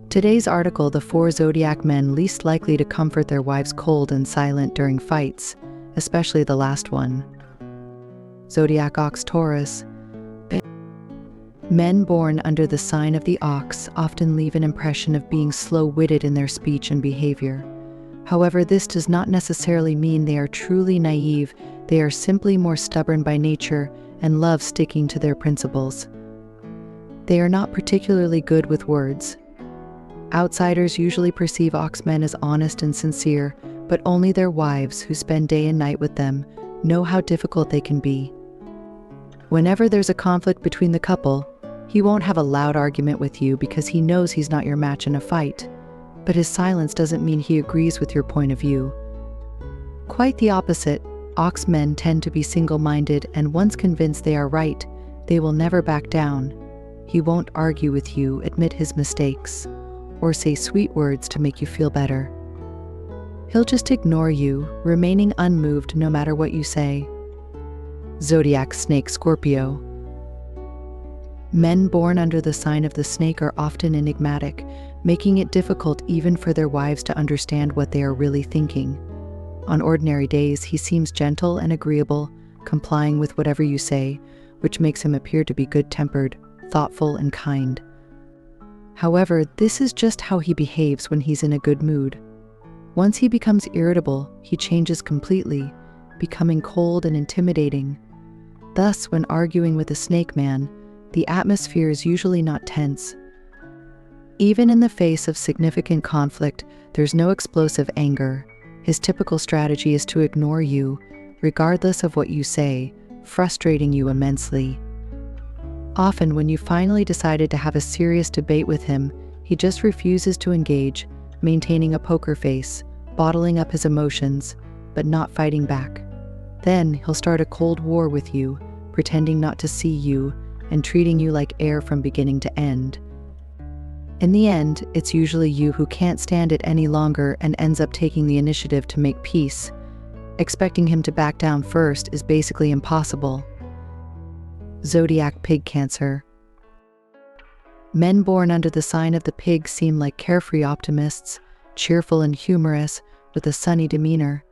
Today's article, the 4 Zodiac men least likely to comfort their wives cold and silent during fights, especially the last one. Zodiac Ox Taurus. Men born under the sign of the ox often leave an impression of being slow-witted in their speech and behavior. However, this does not necessarily mean they are truly naive. They are simply more stubborn by nature and love sticking to their principles. They are not particularly good with words. Outsiders usually perceive oxmen as honest and sincere, but only their wives, who spend day and night with them, know how difficult they can be. Whenever there's a conflict between the couple, he won't have a loud argument with you because he knows he's not your match in a fight. But his silence doesn't mean he agrees with your point of view. Quite the opposite, oxmen tend to be single-minded, and once convinced they are right, they will never back down. He won't argue with you, admit his mistakes, or say sweet words to make you feel better. He'll just ignore you, remaining unmoved no matter what you say. Zodiac Snake Scorpio. Men born under the sign of the snake are often enigmatic, making it difficult even for their wives to understand what they are really thinking. On ordinary days, he seems gentle and agreeable, complying with whatever you say, which makes him appear to be good-tempered, thoughtful, and kind. However, this is just how he behaves when he's in a good mood. Once he becomes irritable, he changes completely, becoming cold and intimidating. Thus, when arguing with a snake man, the atmosphere is usually not tense. Even in the face of significant conflict, there's no explosive anger. His typical strategy is to ignore you, regardless of what you say, frustrating you immensely. Often, when you finally decided to have a serious debate with him, he just refuses to engage, maintaining a poker face, bottling up his emotions, but not fighting back. Then, he'll start a cold war with you, pretending not to see you, and treating you like air from beginning to end. In the end, it's usually you who can't stand it any longer and ends up taking the initiative to make peace. Expecting him to back down first is basically impossible. Zodiac Pig Cancer. Men born under the sign of the pig seem like carefree optimists, cheerful and humorous, with a sunny demeanor.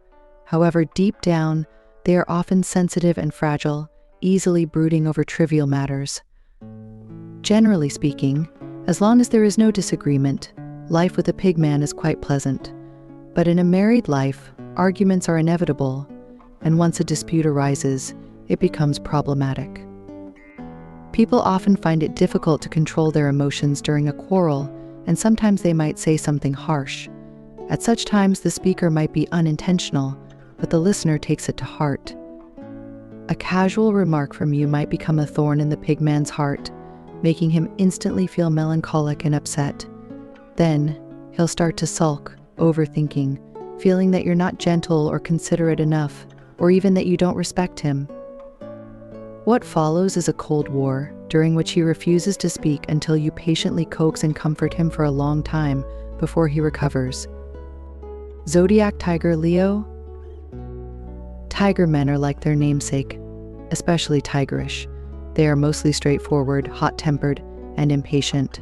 However, deep down, they are often sensitive and fragile, easily brooding over trivial matters. Generally speaking, as long as there is no disagreement, life with a pigman is quite pleasant. But in a married life, arguments are inevitable, and once a dispute arises, it becomes problematic. People often find it difficult to control their emotions during a quarrel, and sometimes they might say something harsh. At such times, the speaker might be unintentional, but the listener takes it to heart. A casual remark from you might become a thorn in the pigman's heart, making him instantly feel melancholic and upset. Then, he'll start to sulk, overthinking, feeling that you're not gentle or considerate enough, or even that you don't respect him. What follows is a cold war, during which he refuses to speak until you patiently coax and comfort him for a long time before he recovers. Zodiac Tiger Leo. Tiger men are like their namesake, especially tigerish. They are mostly straightforward, hot-tempered, and impatient.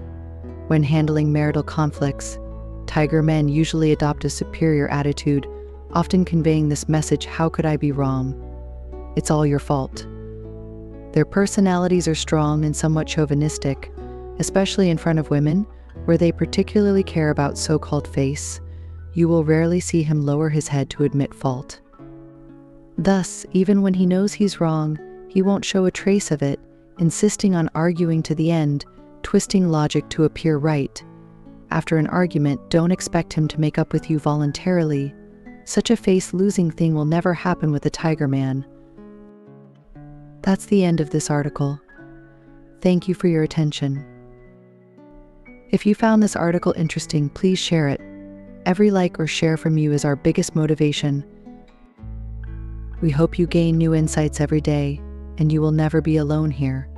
When handling marital conflicts, tiger men usually adopt a superior attitude, often conveying this message, "How could I be wrong? It's all your fault." Their personalities are strong and somewhat chauvinistic, especially in front of women, where they particularly care about so-called face. You will rarely see him lower his head to admit fault. Thus, even when he knows he's wrong, he won't show a trace of it, insisting on arguing to the end, twisting logic to appear right. After an argument, don't expect him to make up with you voluntarily. Such a face-losing thing will never happen with a tiger man. That's the end of this article. Thank you for your attention. If you found this article interesting, please share it. Every like or share from you is our biggest motivation. We hope you gain new insights every day, and you will never be alone here.